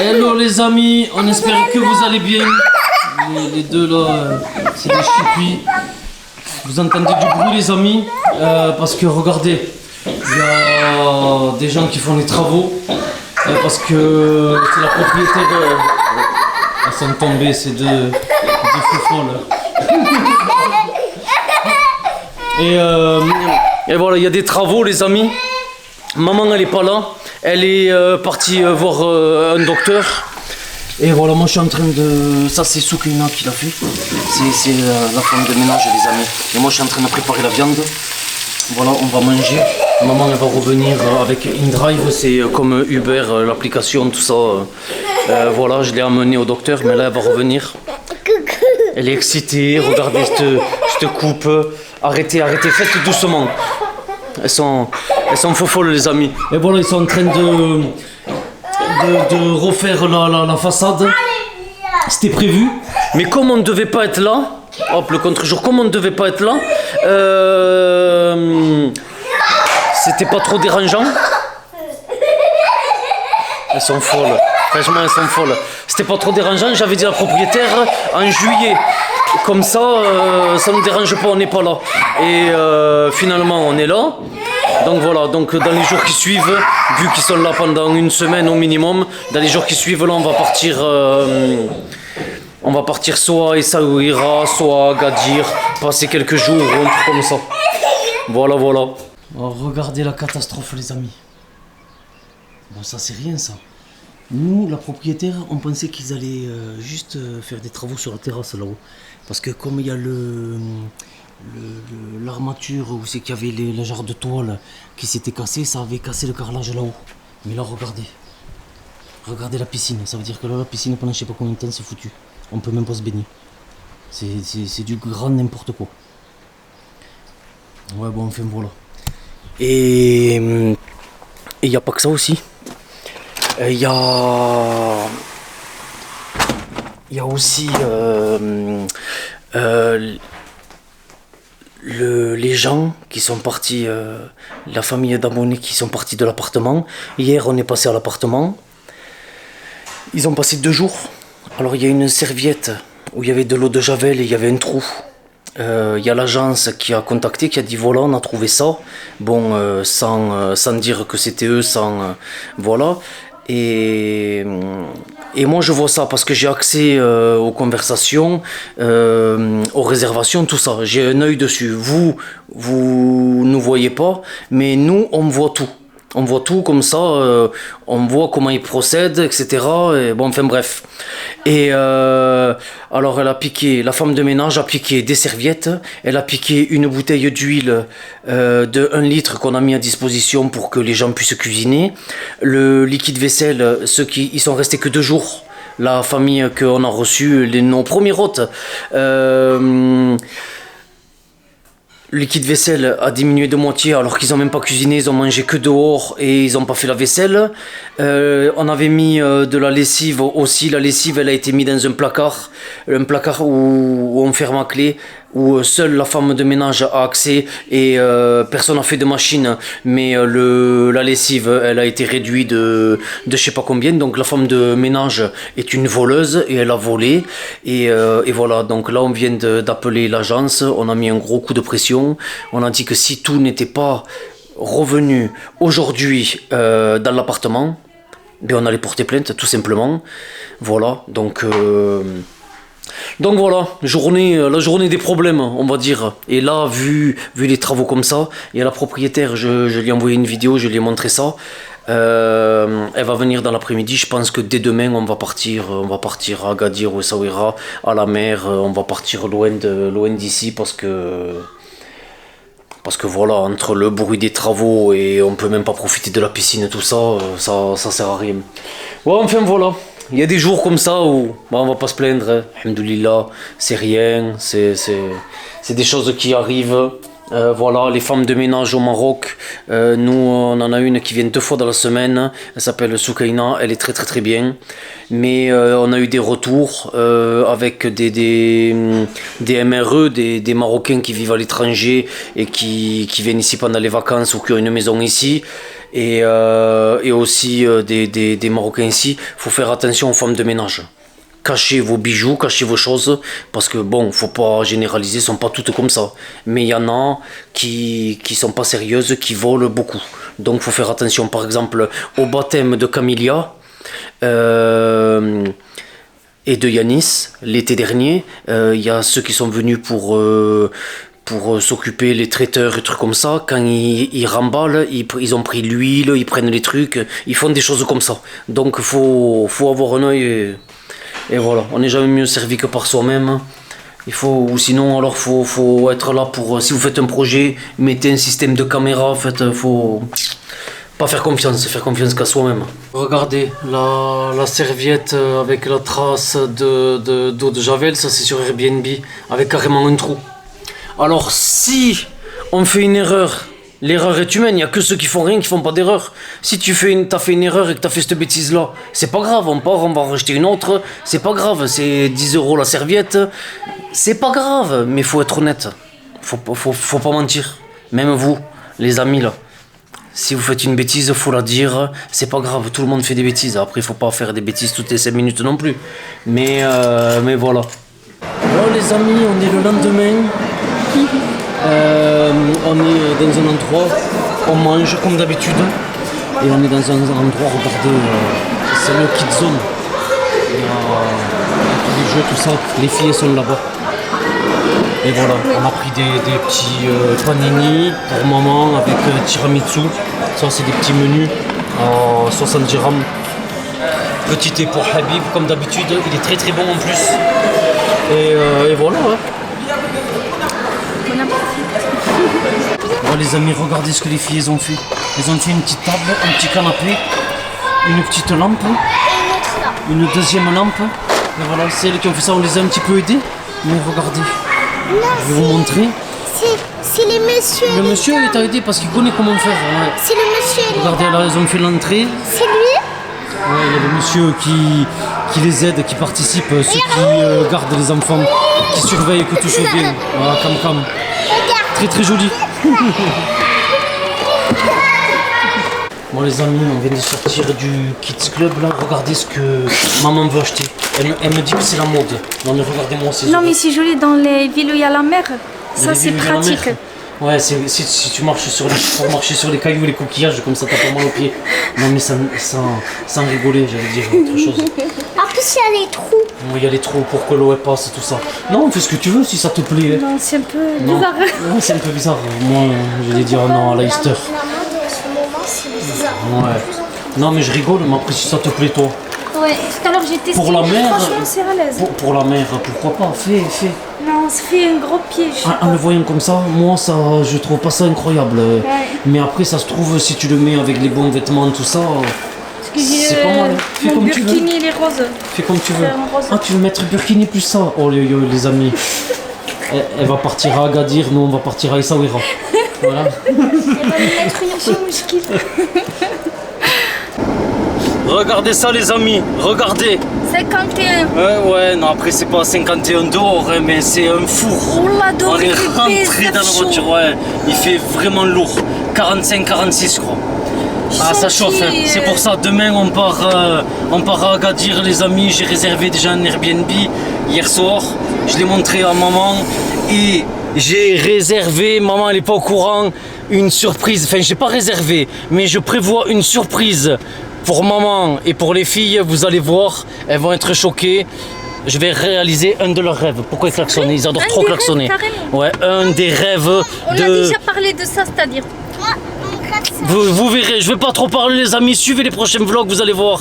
Hello les amis, on espère que vous allez bien. Les deux là, c'est des chippies. Vous entendez du bruit les amis, parce que regardez, il y a des gens qui font les travaux, parce que c'est la propriétaire, elles sont tombées ces deux fous folles. Et voilà, il y a des travaux les amis. Maman elle est pas là, elle est partie voir un docteur. Et voilà, moi je suis en train de... Ça c'est Soukaina qui l'a fait. C'est la femme de ménage les amis. Et moi je suis en train de préparer la viande. Voilà, on va manger. Maman elle va revenir avec InDrive, c'est comme Uber, l'application, tout ça. Voilà, je l'ai amenée au docteur, mais là elle va revenir. Elle est excitée, regardez, je te coupe. Arrêtez, faites doucement. Elles sont folles les amis. Et voilà, ils sont en train de refaire la façade. C'était prévu. Mais comme on ne devait pas être là, hop, le contre-jour, comme on ne devait pas être là, c'était pas trop dérangeant. Elles sont folles. Franchement, elles sont folles. C'était pas trop dérangeant. J'avais dit à la propriétaire en juillet. Comme ça, ça ne nous dérange pas, on n'est pas là. Et finalement, on est là. Donc voilà, donc dans les jours qui suivent, vu qu'ils sont là pendant une semaine au minimum, dans les jours qui suivent, là, on va partir soit à Essaouira, soit à Gadir, passer quelques jours, un truc comme ça. Voilà. Alors, regardez la catastrophe, les amis. Bon, ça, c'est rien, ça. Nous, la propriétaire, on pensait qu'ils allaient juste faire des travaux sur la terrasse là-haut. Parce que comme il y a l'armature où c'est qu'il y avait la jarre de toile qui s'était cassée, ça avait cassé le carrelage là-haut. Mais là, regardez la piscine. Ça veut dire que là, la piscine, pendant je sais pas combien de temps, c'est foutu. On peut même pas se baigner. C'est du grand n'importe quoi. Ouais, bon, enfin voilà. Et il n'y a pas que ça aussi. Il y a aussi les gens qui sont partis, la famille d'abonnés qui sont partis de l'appartement. Hier, on est passé à l'appartement. Ils ont passé 2 jours. Alors, il y a une serviette où il y avait de l'eau de javel et il y avait un trou. Il y a l'agence qui a contacté, qui a dit voilà, on a trouvé ça. Bon, sans dire que c'était eux, voilà. Et moi je vois ça parce que j'ai accès aux conversations, aux réservations, tout ça. J'ai un œil dessus. Vous ne voyez pas, mais nous on voit tout. On voit tout comme ça, on voit comment ils procèdent, etc. Et bon, enfin bref. Et alors elle a piqué, la femme de ménage a piqué des serviettes, elle a piqué une bouteille d'huile de 1 litre qu'on a mis à disposition pour que les gens puissent cuisiner. Le liquide vaisselle, ils sont restés que 2 jours. La famille qu'on a reçue, nos premiers hôtes, le liquide vaisselle a diminué de moitié alors qu'ils n'ont même pas cuisiné, ils ont mangé que dehors et ils n'ont pas fait la vaisselle. On avait mis de la lessive aussi, la lessive elle a été mise dans un placard où on ferme à clé, où seule la femme de ménage a accès et personne n'a fait de machine, mais la lessive elle a été réduite de je sais pas combien, donc la femme de ménage est une voleuse et elle a volé et voilà, donc là on vient d'appeler l'agence, on a mis un gros coup de pression, on a dit que si tout n'était pas revenu aujourd'hui dans l'appartement, ben on allait porter plainte tout simplement, voilà, donc voilà, la journée des problèmes, on va dire. Et là, vu les travaux comme ça, il y a la propriétaire, je lui ai envoyé une vidéo, je lui ai montré ça. Elle va venir dans l'après-midi, je pense que dès demain, on va partir à Gadir ou Essaouira, à la mer, on va partir loin d'ici parce que voilà, entre le bruit des travaux et on peut même pas profiter de la piscine et tout ça, ça sert à rien. Ouais, enfin voilà. Il y a des jours comme ça où on va pas se plaindre, hein. Alhamdoulilah, c'est rien, c'est des choses qui arrivent. Voilà, les femmes de ménage au Maroc, nous on en a une qui vient 2 fois dans la semaine, elle s'appelle Soukaina, elle est très très très bien. Mais on a eu des retours avec des MRE, des Marocains qui vivent à l'étranger et qui viennent ici pendant les vacances ou qui ont une maison ici. Et aussi des Marocains ici. Il faut faire attention aux femmes de ménage. Cachez vos bijoux, cachez vos choses, parce que bon, faut pas généraliser, elles sont pas toutes comme ça. Mais il y en a qui sont pas sérieuses, qui volent beaucoup. Donc faut faire attention, par exemple, au baptême de Camilla et de Yanis, l'été dernier, il y a ceux qui sont venus pour s'occuper, les traiteurs et trucs comme ça. Quand ils remballent, ils ont pris l'huile, ils prennent les trucs, ils font des choses comme ça. Donc faut avoir un œil et voilà, on n'est jamais mieux servi que par soi-même. Ou sinon, alors faut être là pour, si vous faites un projet, mettez un système de caméra, en fait, faut pas faire confiance qu'à soi-même. Regardez, la serviette avec la trace d'eau de Javel, ça c'est sur Airbnb, avec carrément un trou. Alors si on fait une erreur, l'erreur est humaine, il n'y a que ceux qui font rien qui font pas d'erreur. Si t'as fait une erreur et que t'as fait cette bêtise là, c'est pas grave, on va en racheter une autre, c'est pas grave, c'est 10 € la serviette, c'est pas grave, mais faut être honnête, faut pas mentir, même vous, les amis là. Si vous faites une bêtise, faut la dire, c'est pas grave, tout le monde fait des bêtises, après faut pas faire des bêtises toutes les 5 minutes non plus, mais voilà. Bon les amis, on est le lendemain. On est dans un endroit, on mange comme d'habitude et on est dans un endroit, regardez, c'est le Kids Zone. Il y a tous les jeux, tout ça, les filles sont là-bas. Et voilà, on a pris des petits panini pour maman avec tiramisu. Ça c'est des petits menus à 60 dirhams. Petit thé pour Habib comme d'habitude, il est très très bon en plus. Et voilà. Ouais. Bon les amis, regardez ce que les filles ont fait. Elles ont fait une petite table, un petit canapé, une petite lampe, une deuxième lampe. Et voilà, c'est elles qui ont fait ça, on les a un petit peu aidés. Mais regardez, je vais vous montrer. C'est les messieurs. Le monsieur il t'a aidé parce qu'il connaît comment faire. Ouais. C'est le monsieur. Regardez là, ils ont fait l'entrée. C'est lui. Ouais, il y a le monsieur qui les aide, qui participe, ceux qui gardent les enfants, qui surveillent que tout soit bien. Voilà, cam. Très très joli. Bon les amis, on vient de sortir du Kids Club là, regardez ce que maman veut acheter. Elle me dit que c'est la mode. Non mais regardez-moi ces Non mais c'est joli dans les villes où il y a la mer. Ça c'est pratique. Ouais, si tu marches pour marcher sur les cailloux, les coquillages, comme ça t'as pas mal aux pieds. Non mais sans rigoler, j'allais dire autre chose. En plus il y a les trous. Il y a les trous pour que l'eau passe, tout ça. Non, fais ce que tu veux si ça te plaît. Non, c'est un peu bizarre. Non, c'est un peu bizarre. Moi, j'allais dire non à Leicester. La mode en ce moment c'est bizarre. Ouais. Non mais je rigole, mais après si ça te plaît toi. Ouais, tout à l'heure j'ai testé. Pour la mer. Franchement, c'est à l'aise. Pour la mer, pourquoi pas, fais. Non, ça fait un gros piège. En le voyant comme ça, moi ça, je trouve pas ça incroyable. Ouais. Mais après ça se trouve, si tu le mets avec les bons vêtements, tout ça, c'est pas mal. Fais comme tu veux. Burkini, il est rose. Fais comme tu veux. Rose. Ah, tu veux mettre burkini plus ça. Oh les amis. Elle va partir à Agadir, nous on va partir à Essaouira. Voilà. Elle va me mettre une chouchki. Regardez ça les amis, regardez. 51. Ouais, non après c'est pas 51 dehors, hein, mais c'est un four. Oh là, On est rentré dans la voiture, ouais. Il fait vraiment lourd. 45-46 je crois. Ah ça chauffe, hein. C'est pour ça, demain on part à Agadir les amis, j'ai réservé déjà un Airbnb hier soir, je l'ai montré à maman et j'ai réservé, maman elle est pas au courant, une surprise, enfin j'ai pas réservé, mais je prévois une surprise pour maman et pour les filles, vous allez voir, elles vont être choquées. Je vais réaliser un de leurs rêves. Pourquoi ils klaxonnent? Ils adorent trop klaxonner. Ouais, un des rêves On a déjà parlé de ça, c'est-à-dire. Vous verrez, je vais pas trop parler les amis, suivez les prochains vlogs, vous allez voir.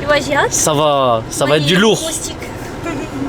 Tu vois, j'ai hâte. Ça va être du lourd. Moustique.